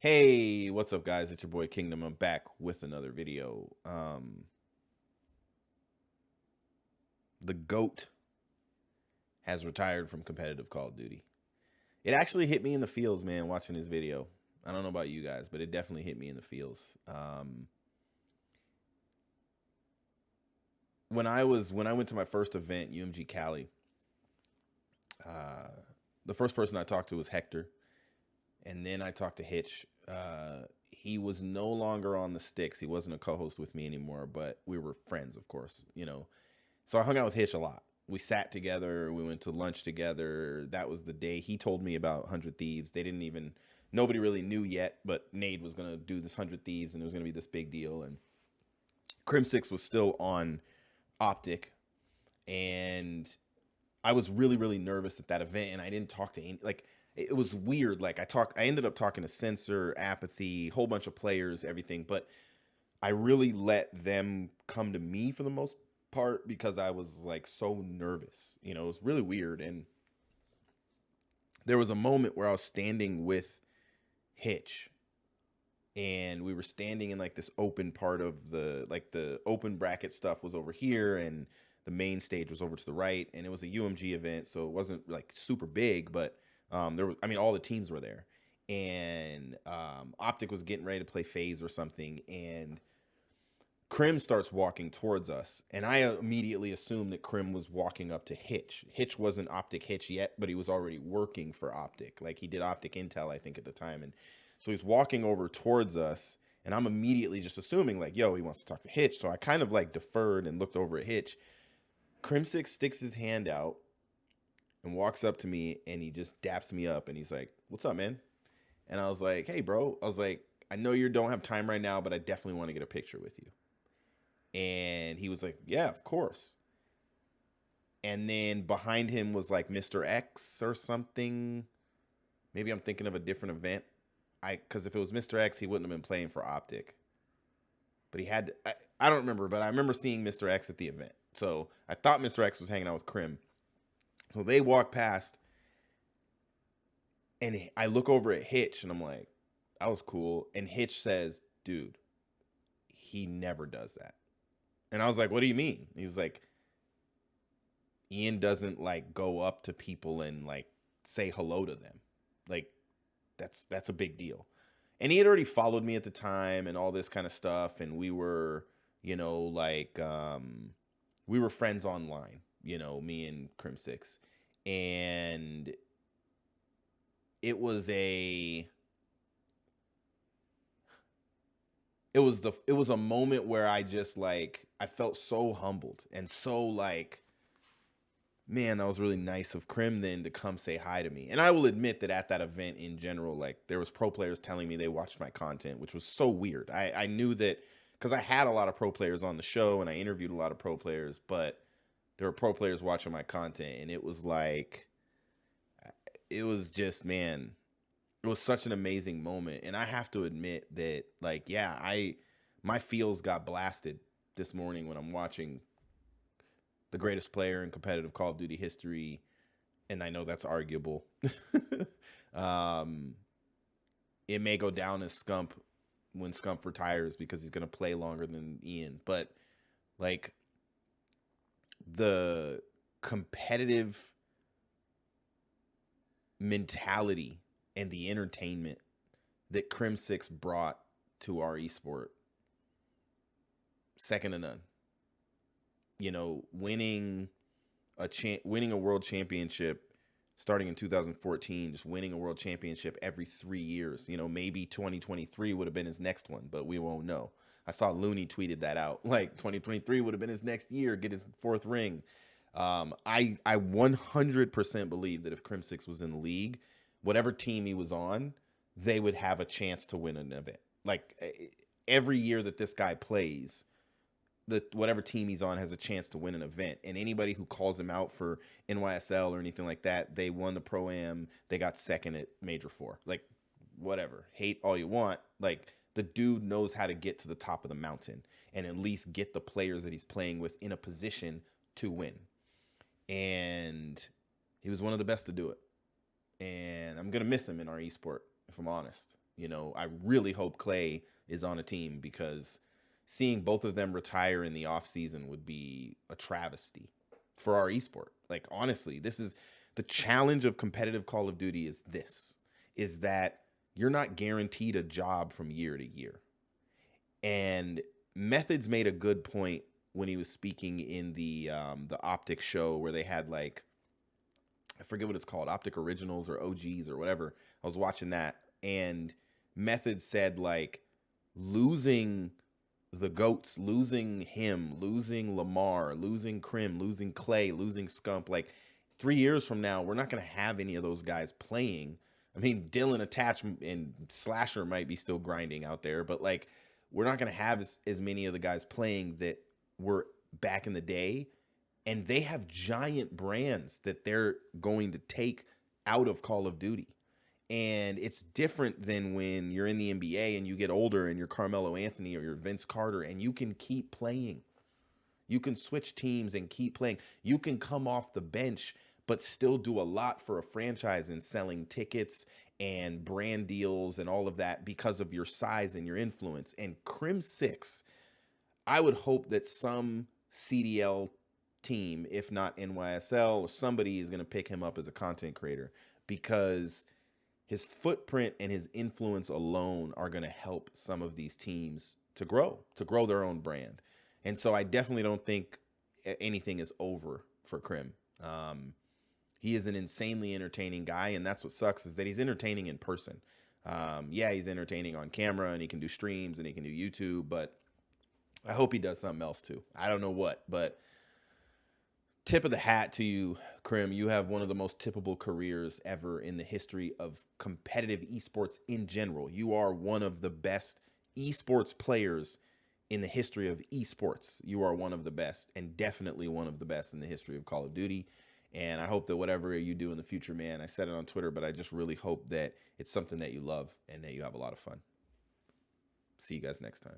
Hey, what's up, guys? It's your boy Kingdom. I'm back with another video. The GOAT has retired from competitive Call of Duty. It actually hit me in the feels, man, watching this video. I don't know about you guys, but it definitely hit me in the feels. When I went to my first event, UMG Cali, uh, the first person I talked to was Hector, and then I talked to Hitch. He was no longer on the sticks. He wasn't a co-host with me anymore, but we were friends, of course. So I hung out with Hitch a lot. We sat together. We went to lunch together. That was the day he told me about 100 Thieves. Nobody really knew yet, but Nade was going to do this 100 Thieves, and it was going to be this big deal. And CRIMSIX was still on Optic, and I was really, really nervous at that event, and I didn't talk to any, like, it was weird. Like, I ended up talking to Sensor, Apathy, whole bunch of players, everything, but I really let them come to me for the most part because I was like so nervous. It was really weird. And there was a moment where I was standing with Hitch, and we were standing in like this open part of the open bracket stuff was over here, and the main stage was over to the right, and it was a UMG event, so it wasn't like super big, but all the teams were there. And Optic was getting ready to play Phase or something, and Crim starts walking towards us, and I immediately assumed that Crim was walking up to Hitch. Hitch wasn't Optic Hitch yet, but he was already working for Optic. Like, he did Optic Intel, I think, at the time. And so he's walking over towards us, and I'm immediately just assuming, like, yo, he wants to talk to Hitch. So I kind of, like, deferred and looked over at Hitch. CRIMSIX sticks his hand out and walks up to me, and he just daps me up, and he's like, "What's up, man?" And I was like, "Hey, bro." I was like, "I know you don't have time right now, but I definitely want to get a picture with you." And he was like, "Yeah, of course." And then behind him was like Mr. X or something. Maybe I'm thinking of a different event. Because if it was Mr. X, he wouldn't have been playing for Optic. But he had. I don't remember, but I remember seeing Mr. X at the event. So I thought Mr. X was hanging out with Crim. So they walk past, and I look over at Hitch, and I'm like, "That was cool." And Hitch says, "Dude, he never does that." And I was like, "What do you mean?" He was like, "Ian doesn't like go up to people and like say hello to them. Like, that's a big deal." And he had already followed me at the time and all this kind of stuff, and we were, we were friends online, me and Crim6. And it was a it was a moment where I just like I felt so humbled and so like, man, that was really nice of Crim then to come say hi to me. And I will admit that at that event in general, like, there was pro players telling me they watched my content, which was so weird. I knew that because I had a lot of pro players on the show and I interviewed a lot of pro players, but there were pro players watching my content, and it was like, it was just, man, it was such an amazing moment. And I have to admit that, like, yeah, my feels got blasted this morning when I'm watching the greatest player in competitive Call of Duty history, and I know that's arguable. um, it may go down as Scump when Scump retires because he's going to play longer than Ian. But, like, the competitive mentality and the entertainment that CRIMSIX brought to our esport, second to none. Winning winning a world championship starting in 2014, just winning a world championship every 3 years. Maybe 2023 would have been his next one, but we won't know. I saw Looney tweeted that out. Like, 2023 would have been his next year, get his fourth ring. I 100% believe that if CRIMSIX was in the league, whatever team he was on, they would have a chance to win an event. Like, every year that this guy plays, whatever team he's on has a chance to win an event. And anybody who calls him out for NYSL or anything like that, they won the Pro-Am, they got second at Major 4. Like, whatever. Hate all you want. Like, the dude knows how to get to the top of the mountain and at least get the players that he's playing with in a position to win. And he was one of the best to do it. And I'm going to miss him in our esport, if I'm honest. I really hope Clay is on a team, because seeing both of them retire in the off season would be a travesty for our esport. Like, honestly, this is the challenge of competitive Call of Duty, is that you're not guaranteed a job from year to year. And Methods made a good point when he was speaking in the Optic show, where they had, like, I forget what it's called, Optic Originals or OGs or whatever. I was watching that, and Methods said, like, losing the GOATs, losing him, losing Lamar, losing Crim, losing Clay, losing Scump, like, 3 years from now, we're not going to have any of those guys playing. I mean, Dylan Attach and Slasher might be still grinding out there, but, like, we're not going to have as many of the guys playing that were back in the day. And they have giant brands that they're going to take out of Call of Duty. And it's different than when you're in the NBA and you get older and you're Carmelo Anthony or you're Vince Carter, and you can keep playing. You can switch teams and keep playing. You can come off the bench but still do a lot for a franchise in selling tickets and brand deals and all of that because of your size and your influence. And CRIMSIX, I would hope that some CDL team, if not NYSL, or somebody, is going to pick him up as a content creator, because his footprint and his influence alone are going to help some of these teams to grow their own brand. And so I definitely don't think anything is over for Crim. He is an insanely entertaining guy, and that's what sucks, is that he's entertaining in person. Yeah, he's entertaining on camera, and he can do streams and he can do YouTube, but I hope he does something else too. I don't know what, but tip of the hat to you, Crim. You have one of the most tippable careers ever in the history of competitive esports in general. You are one of the best esports players in the history of esports. You are one of the best, and definitely one of the best in the history of Call of Duty. And I hope that whatever you do in the future, man, I said it on Twitter, but I just really hope that it's something that you love and that you have a lot of fun. See you guys next time.